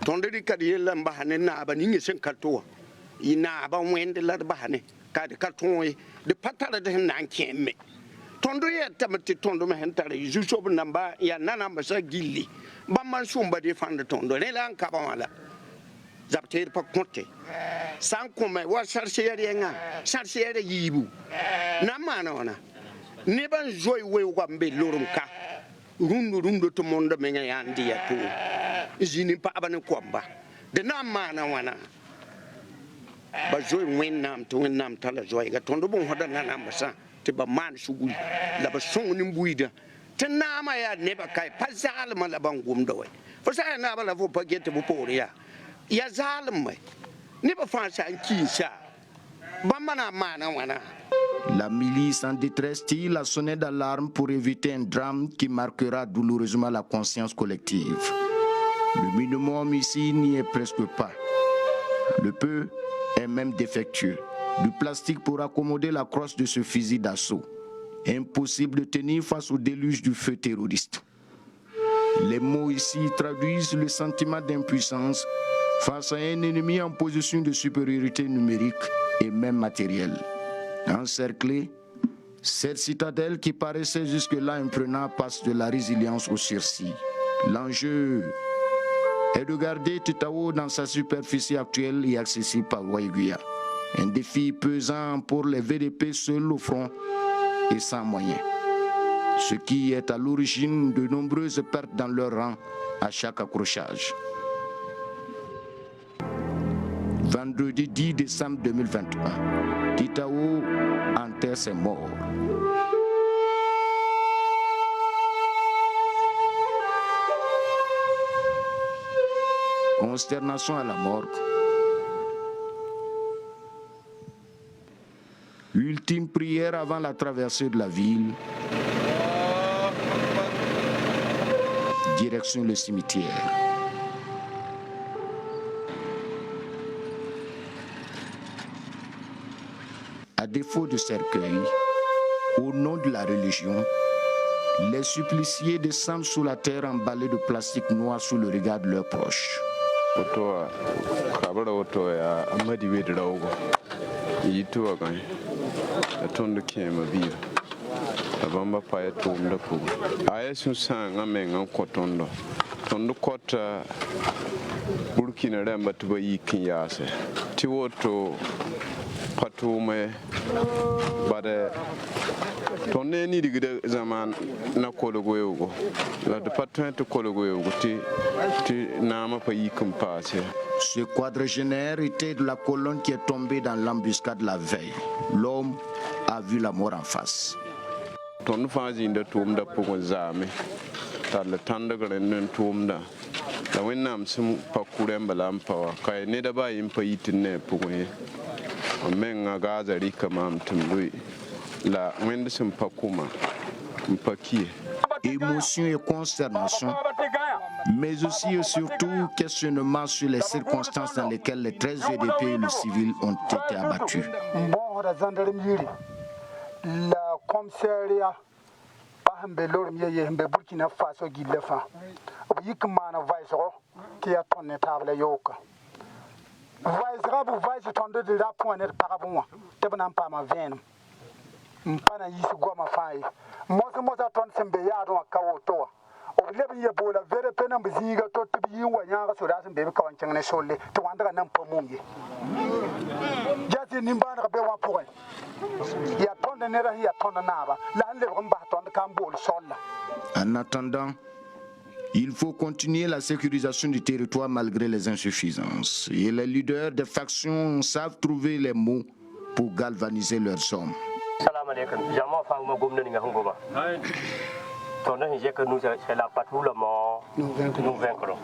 tondri kadi la mbahane na ba ninge sen kalto ina ba wende la bahane kadi kalton de patala de nan kemme tondo ya tamati tondo me hentare juso namba ya nana mbasa gilli ba man sumba de fande tondo ne lan ka ba wala zapter pa konte san kuma wa sarsiere nga sarsiere yibu na mana wana ne ban joy we wa mbe lorum ka rundu to monde me ya ndiya to jini pa abane komba de na mana wana ba joy wennam to wennam tala joy ga tondo bon hoda na ambasa te ba man sugul la ba song ni mbuida te na ma ya ne ba kai pa zal ma la ban gum do we fo sa na ba la fo pa gete bu poria ya zal mai ne ba fa sa kinsa ba mana mana wana. La milice en détresse tire a sonné d'alarme pour éviter un drame qui marquera douloureusement la conscience collective. Le minimum ici n'y est presque pas. Le peu est même défectueux. Du plastique pour accommoder la crosse de ce fusil d'assaut. Impossible de tenir face au déluge du feu terroriste. Les mots ici traduisent le sentiment d'impuissance face à un ennemi en position de supériorité numérique et même matérielle. Encerclée, cette citadelle qui paraissait jusque-là imprenable passe de la résilience au sursis. L'enjeu est de garder Tetao dans sa superficie actuelle et accessible par Waiguya. Un défi pesant pour les VDP seuls au front et sans moyens. Ce qui est à l'origine de nombreuses pertes dans leur rang à chaque accrochage. Vendredi 10 décembre 2021, Tetao enterre ses morts. Consternation à la morgue. Ultime prière avant la traversée de la ville. Direction le cimetière. À défaut de cercueil, au nom de la religion, les suppliciés descendent sous la terre emballés de plastique noir sous le regard de leurs proches. Patume bade tonne ni digde zaman na kologoyego la de patun to kologoyego ti nama pa yikum passe. Ce quadragénaire était de la colonne qui est tombée dans l'embuscade la veille. L'homme a vu la mort en face. Ton fazi nda tumda pogo zame tar le tanda gren tumda la wenam sum pakurem balam pawa kay ne da ba yim pa yitine pogo menga gaza rika mam tumdui la wendesum pakuma mpakie. Émotion et consternation, mais aussi et surtout questionnement sur les circonstances dans lesquelles les 13 VDP et le civil ont été abattus. La commissariat Bahembe Lormier Yembe Burkina Faso Gilefa. Yikmana Vaisro qui a tourné table yoka. Vaisrabu Vais tourné de la pointe parabon. Tebanam Pama Venum. Mpana Yisugoma Fai. Mosa ton Sembeado Kawotoa. Of 11 years old, a very penam Ziga to be you and Yanga so that's baby conchang solely to wonder an Ampomungi. Just in Nimbana Bewa point. He a ton the Nera, he a ton the Nava, landed on Baton the Cambo Sola. En attendant, il faut continuer la sécurisation du territoire malgré les insuffisances. Et les leaders des factions savent trouver les mots pour galvaniser leurs hommes. Salam alaikum. Jama fangma gomna ni ngahungoba. Tona hije que nous c'est la patrouille nous vaincrons.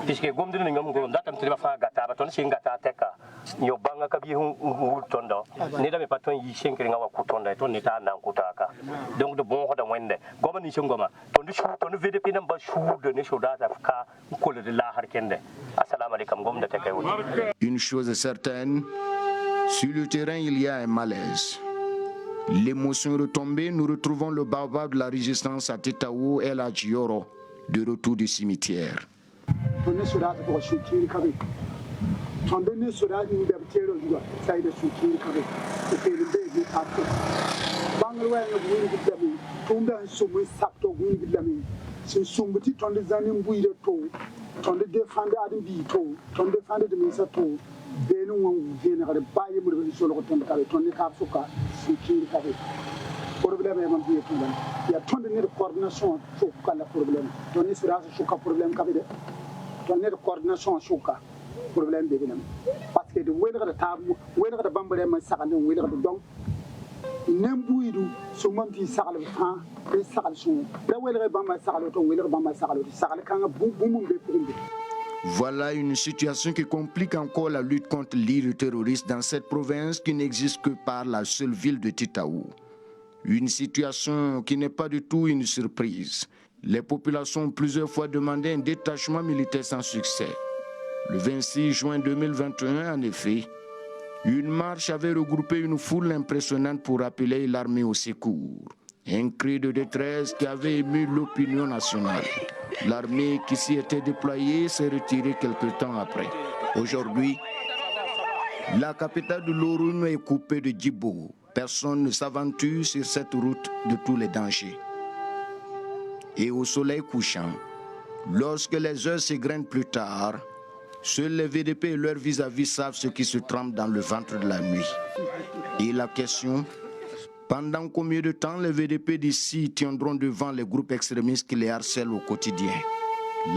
Puisque gomna ni ngam ngom datam triba fa gata ba ton singa ta teka. Yo banga kabi hu tondo. Ne da me paton yi shenkri ngawa kutonda ton ni ta nan kutaka. Donc de bon hoda wende. Goma ni shongoma. Ton VDP namba chou de ne choda ka ko de la har kende. Assalamu alaikum gomna teka wuti. Une chose est certaine, sur le terrain il y a un malaise. L'émotion retombée, nous retrouvons le barbare de la résistance à Tetao El Hadjioro, de retour du cimetière. to ne sura ta ko shukiri kabe ton ne sura ni da tero zuwa sai da shukiri kabe to ke be ji ta to bangalwa ne bu ni da mi tumba so mu sakto bu ni da mi sin sumbuti ton de zanin bu ire to ton de defande adin bi to ton defande de mi sa to benu won vena kada baye mu de so lo ton kabe ton ne ka fuka shukiri kabe problème man biye tulan ya ton de coordination fuka la problème ton ne sura fuka problème kabe de ton ne coordination fuka problème be binam parce que de wena kada tabu wena kada bambare man sakande wena kada donc nembuidu so man ti sakale fa be sakale so da wena bamba sakale to wena bamba sakale sakale kanga bu mu be pour. Voilà une situation qui complique encore la lutte contre l'île terroriste dans cette province qui n'existe que par la seule ville de Titaou. Une situation qui n'est pas du tout une surprise. Les populations ont plusieurs fois demandé un détachement militaire sans succès. Le 26 juin 2021, en effet, une marche avait regroupé une foule impressionnante pour appeler l'armée au secours. Un cri de détresse qui avait ému l'opinion nationale. L'armée qui s'y était déployée s'est retirée quelque temps après. Aujourd'hui, la capitale de l'Orun est coupée de Djibo. Personne ne s'aventure sur cette route de tous les dangers. Et au soleil couchant, lorsque les heures s'égrènent plus tard, seuls les VDP et leurs vis-à-vis savent ce qui se trame dans le ventre de la nuit. Et la question, pendant combien de temps les VDP d'ici tiendront devant les groupes extrémistes qui les harcèlent au quotidien?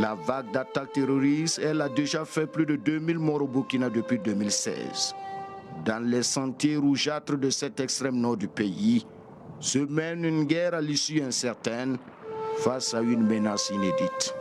La vague d'attaques terroristes, elle a déjà fait plus de 2000 morts au Burkina depuis 2016. Dans les sentiers rougeâtres de cet extrême nord du pays, se mène une guerre à l'issue incertaine face à une menace inédite.